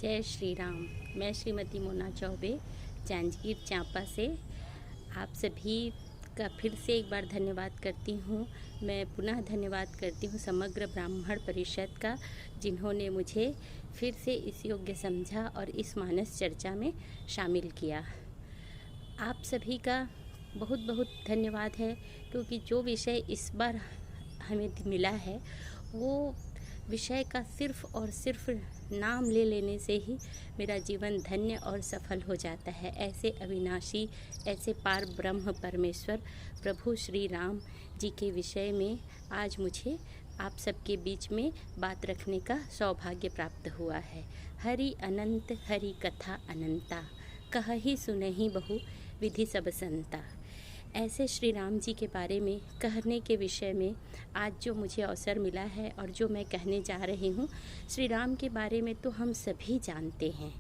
जय श्री राम। मैं श्रीमती मोना चौबे जांजगीर चांपा से आप सभी का फिर से एक बार धन्यवाद करती हूँ। मैं पुनः धन्यवाद करती हूँ समग्र ब्राह्मण परिषद का, जिन्होंने मुझे फिर से इस योग्य समझा और इस मानस चर्चा में शामिल किया। आप सभी का बहुत बहुत धन्यवाद है, क्योंकि जो विषय इस बार हमें मिला है वो विषय का सिर्फ और सिर्फ नाम ले लेने से ही मेरा जीवन धन्य और सफल हो जाता है। ऐसे अविनाशी, ऐसे पार ब्रह्म परमेश्वर प्रभु श्री राम जी के विषय में आज मुझे आप सबके बीच में बात रखने का सौभाग्य प्राप्त हुआ है। हरि अनंत हरि कथा अनंता, कहहि सुनहि बहु विधि सब संता। ऐसे श्री राम जी के बारे में कहने के विषय में आज जो मुझे अवसर मिला है और जो मैं कहने जा रही हूँ, श्री राम के बारे में तो हम सभी जानते हैं,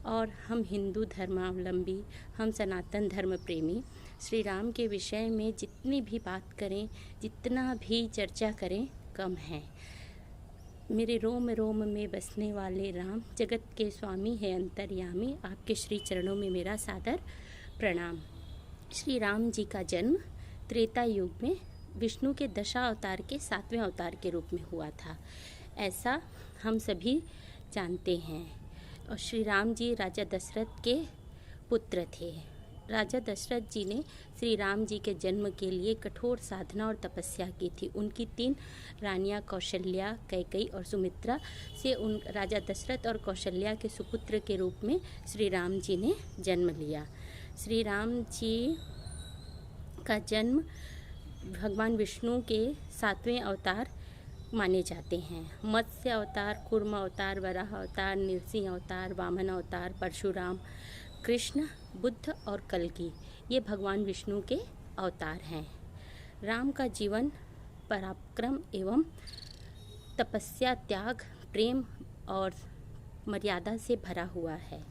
और हम हिंदू धर्मावलंबी, हम सनातन धर्म प्रेमी श्री राम के विषय में जितनी भी बात करें, जितना भी चर्चा करें कम है। मेरे रोम रोम में बसने वाले राम, जगत के स्वामी है अंतर्यामी, आपके श्री चरणों में मेरा सादर प्रणाम। श्री राम जी का जन्म त्रेता युग में विष्णु के दशा अवतार के 7वें अवतार के रूप में हुआ था, ऐसा हम सभी जानते हैं। और श्री राम जी राजा दशरथ के पुत्र थे। राजा दशरथ जी ने श्री राम जी के जन्म के लिए कठोर साधना और तपस्या की थी। उनकी 3 रानियां कौशल्या, कैकेयी और सुमित्रा से उन राजा दशरथ और कौशल्या के सुपुत्र के रूप में श्री राम जी ने जन्म लिया। श्री राम जी का जन्म भगवान विष्णु के 7वें अवतार माने जाते हैं। मत्स्य अवतार, कूर्म अवतार, वराह अवतार, नृसिंह अवतार, वामन अवतार, परशुराम, कृष्ण, बुद्ध और कल्कि, ये भगवान विष्णु के अवतार हैं। राम का जीवन पराक्रम एवं तपस्या, त्याग, प्रेम और मर्यादा से भरा हुआ है।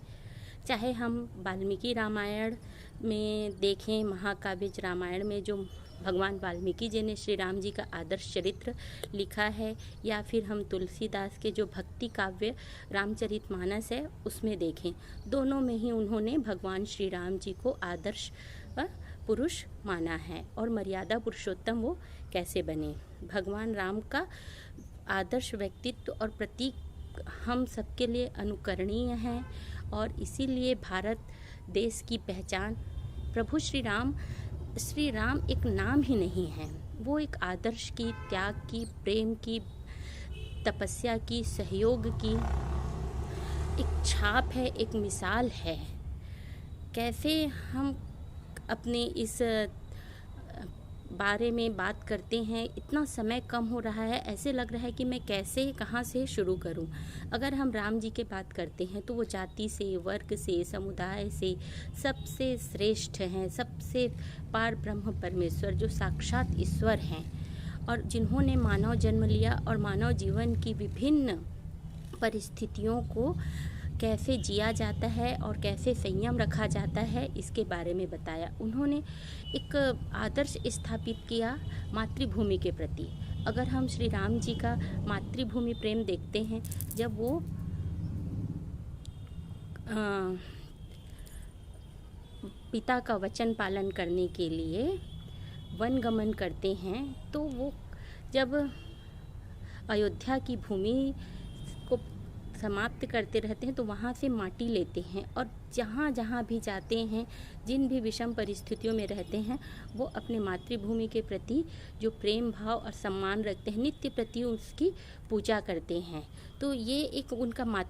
चाहे हम वाल्मीकि रामायण में देखें, महाकाव्य रामायण में जो भगवान वाल्मीकि जी ने श्री राम जी का आदर्श चरित्र लिखा है, या फिर हम तुलसीदास के जो भक्ति काव्य रामचरितमानस है उसमें देखें, दोनों में ही उन्होंने भगवान श्री राम जी को आदर्श पुरुष माना है। और मर्यादा पुरुषोत्तम वो कैसे बने, भगवान राम का आदर्श व्यक्तित्व और प्रतीक हम सबके लिए अनुकरणीय है। और इसीलिए भारत देश की पहचान प्रभु श्री राम एक नाम ही नहीं है, वो एक आदर्श की, त्याग की, प्रेम की, तपस्या की, सहयोग की एक छाप है, एक मिसाल है। कैसे हम अपने इस बारे में बात करते हैं, इतना समय कम हो रहा है, ऐसे लग रहा है कि मैं कैसे कहाँ से शुरू करूं। अगर हम राम जी की बात करते हैं तो वो जाति से, वर्ग से, समुदाय से सबसे श्रेष्ठ हैं, सबसे पार ब्रह्म परमेश्वर जो साक्षात ईश्वर हैं, और जिन्होंने मानव जन्म लिया और मानव जीवन की विभिन्न परिस्थितियों को कैसे जिया जाता है और कैसे संयम रखा जाता है इसके बारे में बताया। उन्होंने एक आदर्श स्थापित किया मातृभूमि के प्रति। अगर हम श्री राम जी का मातृभूमि प्रेम देखते हैं, जब वो पिता का वचन पालन करने के लिए वन गमन करते हैं, तो वो जब अयोध्या की भूमि को समाप्त करते रहते हैं तो वहाँ से माटी लेते हैं, और जहाँ जहाँ भी जाते हैं, जिन भी विषम परिस्थितियों में रहते हैं, वो अपने मातृभूमि के प्रति जो प्रेम भाव और सम्मान रखते हैं, नित्य प्रति उसकी पूजा करते हैं। तो ये एक उनका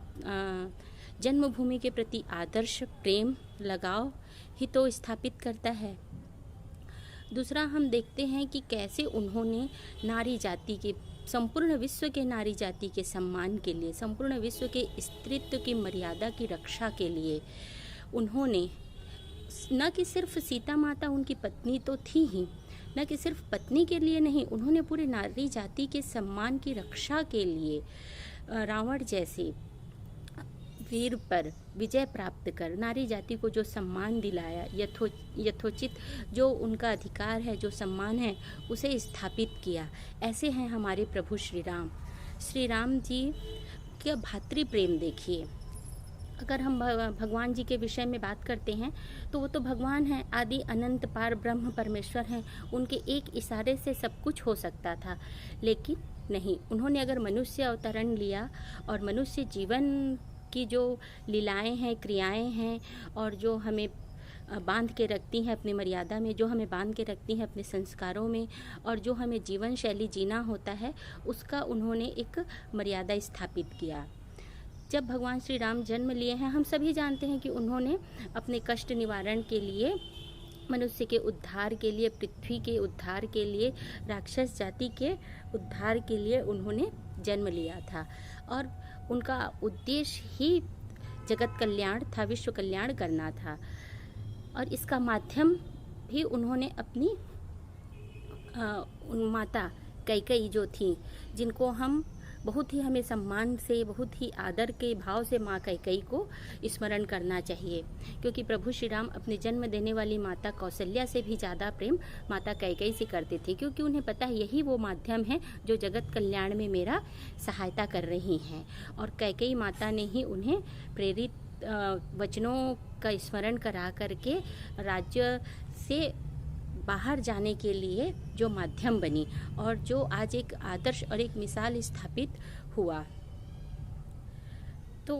जन्मभूमि के प्रति आदर्श, प्रेम, लगाव ही तो स्थापित करता है। दूसरा हम देखते हैं कि कैसे उन्होंने नारी जाति के, संपूर्ण विश्व के नारी जाति के सम्मान के लिए, संपूर्ण विश्व के स्त्रीत्व की मर्यादा की रक्षा के लिए उन्होंने न कि सिर्फ सीता माता उनकी पत्नी तो थी ही, न कि सिर्फ पत्नी के लिए नहीं, उन्होंने पूरे नारी जाति के सम्मान की रक्षा के लिए रावण जैसे वीर पर विजय प्राप्त कर नारी जाति को जो सम्मान दिलाया, यथोचित जो उनका अधिकार है, जो सम्मान है, उसे स्थापित किया। ऐसे हैं हमारे प्रभु श्री राम। श्री राम जी का भातृ प्रेम देखिए, अगर हम भगवान जी के विषय में बात करते हैं तो वो तो भगवान हैं, आदि अनंत पार ब्रह्म परमेश्वर हैं। उनके एक इशारे से सब कुछ हो सकता था, लेकिन नहीं, उन्होंने अगर मनुष्य अवतरण लिया और मनुष्य जीवन की जो लीलाएं हैं, क्रियाएं हैं और जो हमें बांध के रखती हैं अपनी मर्यादा में, जो हमें बांध के रखती हैं अपने संस्कारों में, और जो हमें जीवन शैली जीना होता है, उसका उन्होंने एक मर्यादा स्थापित किया। जब भगवान श्री राम जन्म लिए हैं, हम सभी जानते हैं कि उन्होंने अपने कष्ट निवारण के लिए, मनुष्य के उद्धार के लिए, पृथ्वी के उद्धार के लिए, राक्षस जाति के उद्धार के लिए उन्होंने जन्म लिया था। और उनका उद्देश्य ही जगत कल्याण था, विश्व कल्याण करना था। और इसका माध्यम भी उन्होंने अपनी माता कैकेयी जो थी, जिनको हम बहुत ही, हमें सम्मान से, बहुत ही आदर के भाव से माँ कैकेयी को स्मरण करना चाहिए, क्योंकि प्रभु श्री राम अपने जन्म देने वाली माता कौशल्या से भी ज़्यादा प्रेम माता कैकेयी से करते थे, क्योंकि उन्हें पता है यही वो माध्यम है जो जगत कल्याण में मेरा सहायता कर रही हैं। और कैकेयी माता ने ही उन्हें प्रेरित वचनों का स्मरण करा करके राज्य से बाहर जाने के लिए जो माध्यम बनी, और जो आज एक आदर्श और एक मिसाल स्थापित हुआ। तो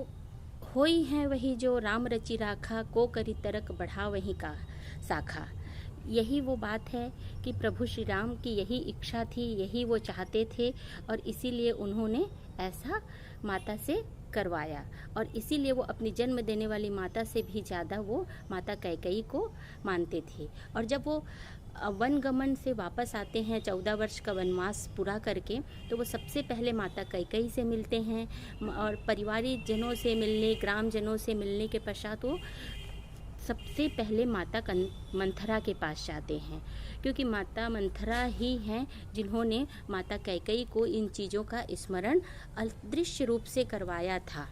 होई है वही जो राम रचि राखा, को करी तरक बढ़ा वहीं का शाखा। यही वो बात है कि प्रभु श्री राम की यही इच्छा थी, यही वो चाहते थे, और इसीलिए उन्होंने ऐसा माता से करवाया, और इसीलिए वो अपनी जन्म देने वाली माता से भी ज़्यादा वो माता कैकेयी को मानते थे। और जब वो वनगमन से वापस आते हैं 14 वर्ष का वनवास पूरा करके, तो वो सबसे पहले माता कैकेयी से मिलते हैं, और परिवारिक जनों से मिलने, ग्रामजनों से मिलने के पश्चात वो सबसे पहले माता मंथरा के पास जाते हैं, क्योंकि माता मंथरा ही हैं जिन्होंने माता कैकेयी को इन चीज़ों का स्मरण अदृश्य रूप से करवाया था।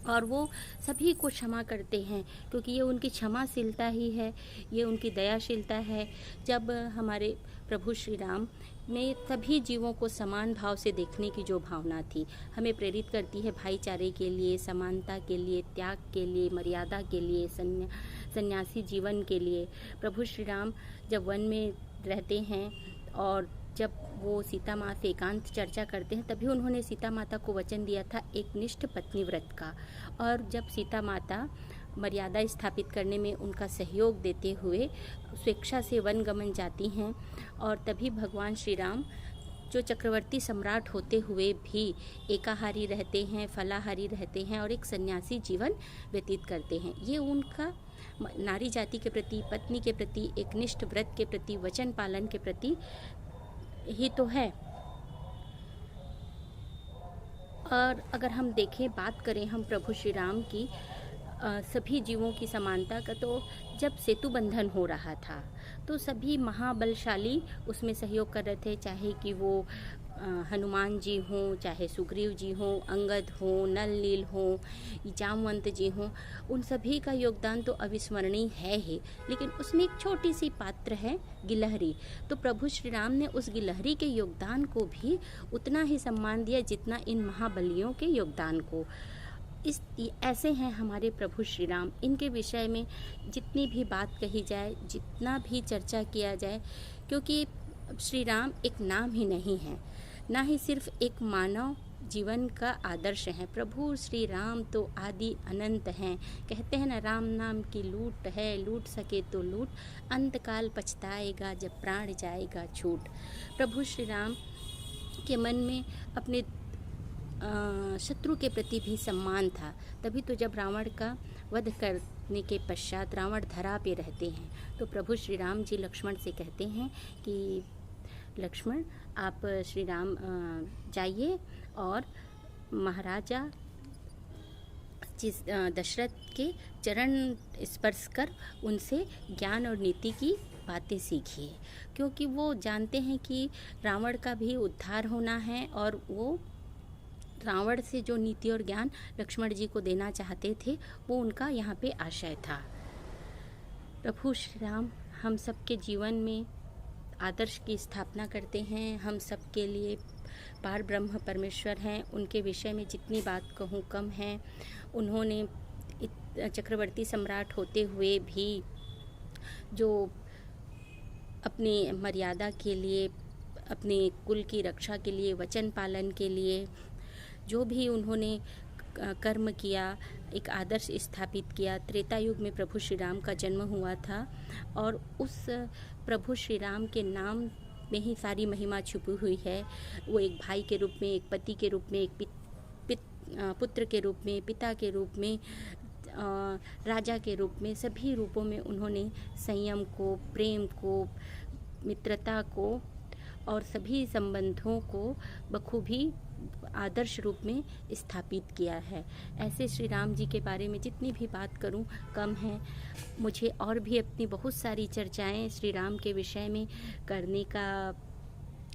और वो सभी को क्षमा करते हैं, क्योंकि ये उनकी क्षमाशीलता ही है, ये उनकी दयाशीलता है। जब हमारे प्रभु श्री राम में सभी जीवों को समान भाव से देखने की जो भावना थी, हमें प्रेरित करती है भाईचारे के लिए, समानता के लिए, त्याग के लिए, मर्यादा के लिए, सन्यासी जीवन के लिए। प्रभु श्री राम जब वन में रहते हैं और जब वो सीता माँ से एकांत चर्चा करते हैं, तभी उन्होंने सीता माता को वचन दिया था एक निष्ठ पत्नी व्रत का। और जब सीता माता मर्यादा स्थापित करने में उनका सहयोग देते हुए स्वेच्छा से वनगमन जाती हैं, और तभी भगवान श्री राम जो चक्रवर्ती सम्राट होते हुए भी एकाहारी रहते हैं, फलाहारी रहते हैं और एक सन्यासी जीवन व्यतीत करते हैं। ये उनका नारी जाति के प्रति, पत्नी के प्रति, एक निष्ठ व्रत के प्रति, वचन पालन के प्रति ही तो है। और अगर हम देखें, बात करें हम प्रभु श्री राम की सभी जीवों की समानता का, तो जब सेतु बंधन हो रहा था तो सभी महाबलशाली उसमें सहयोग कर रहे थे, चाहे कि वो हनुमान जी हों, चाहे सुग्रीव जी हों, अंगद हों, नल नील हों, जामवंत जी हों, उन सभी का योगदान तो अविस्मरणीय है ही। लेकिन उसमें एक छोटी सी पात्र है गिलहरी, तो प्रभु श्री राम ने उस गिलहरी के योगदान को भी उतना ही सम्मान दिया जितना इन महाबलियों के योगदान को। ऐसे हैं हमारे प्रभु श्री राम। इनके विषय में जितनी भी बात कही जाए, जितना भी चर्चा किया जाए, क्योंकि श्री राम एक नाम ही नहीं है, ना ही सिर्फ एक मानव जीवन का आदर्श है। प्रभु श्री राम तो आदि अनंत हैं। कहते हैं ना, राम नाम की लूट है, लूट सके तो लूट, अंतकाल पछताएगा जब प्राण जाएगा छूट। प्रभु श्री राम के मन में अपने शत्रु के प्रति भी सम्मान था। तभी तो जब रावण का वध करने के पश्चात रावण धरा पे रहते हैं, तो प्रभु श्री राम जी लक्ष्मण से कहते हैं कि लक्ष्मण, आप श्री राम जाइए और महाराजा दशरथ के चरण स्पर्श कर उनसे ज्ञान और नीति की बातें सीखिए, क्योंकि वो जानते हैं कि रावण का भी उद्धार होना है, और वो रावण से जो नीति और ज्ञान लक्ष्मण जी को देना चाहते थे, वो उनका यहाँ पे आशय था। प्रभु श्री राम हम सबके जीवन में आदर्श की स्थापना करते हैं, हम सबके लिए पार ब्रह्म परमेश्वर हैं। उनके विषय में जितनी बात कहूँ कम है। उन्होंने चक्रवर्ती सम्राट होते हुए भी जो अपनी मर्यादा के लिए, अपने कुल की रक्षा के लिए, वचन पालन के लिए जो भी उन्होंने कर्म किया, एक आदर्श स्थापित किया। त्रेता युग में प्रभु श्री राम का जन्म हुआ था और उस प्रभु श्री राम के नाम में ही सारी महिमा छुपी हुई है। वो एक भाई के रूप में, एक पति के रूप में, एक पुत्र के रूप में, पिता के रूप में, राजा के रूप में, सभी रूपों में उन्होंने संयम को, प्रेम को, मित्रता को और सभी संबंधों को बखूबी आदर्श रूप में स्थापित किया है। ऐसे श्री राम जी के बारे में जितनी भी बात करूं कम है। मुझे और भी अपनी बहुत सारी चर्चाएं श्री राम के विषय में करने का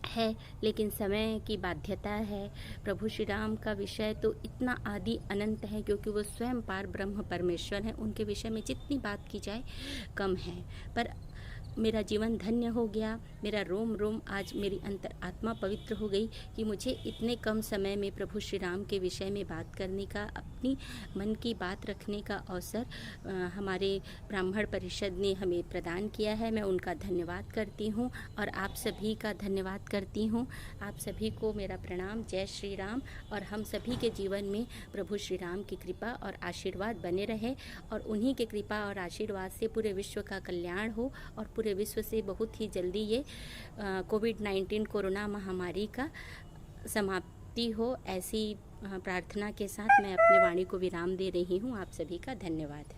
है, लेकिन समय की बाध्यता है। प्रभु श्री राम का विषय तो इतना आदि अनंत है, क्योंकि वो स्वयं पार ब्रह्म परमेश्वर हैं। उनके विषय में जितनी बात की जाए कम है। पर मेरा जीवन धन्य हो गया, मेरा रोम रोम आज मेरी अंतर आत्मा पवित्र हो गई कि मुझे इतने कम समय में प्रभु श्री राम के विषय में बात करने का, अपनी मन की बात रखने का अवसर हमारे ब्राह्मण परिषद ने हमें प्रदान किया है। मैं उनका धन्यवाद करती हूँ और आप सभी का धन्यवाद करती हूँ। आप सभी को मेरा प्रणाम। जय श्री राम। और हम सभी के जीवन में प्रभु श्री राम की कृपा और आशीर्वाद बने रहे और उन्हीं के कृपा और आशीर्वाद से पूरे विश्व का कल्याण हो और पूरे विश्व से बहुत ही जल्दी ये कोविड-19 कोरोना महामारी का समाप्ति हो। ऐसी प्रार्थना के साथ मैं अपनी वाणी को विराम दे रही हूँ। आप सभी का धन्यवाद।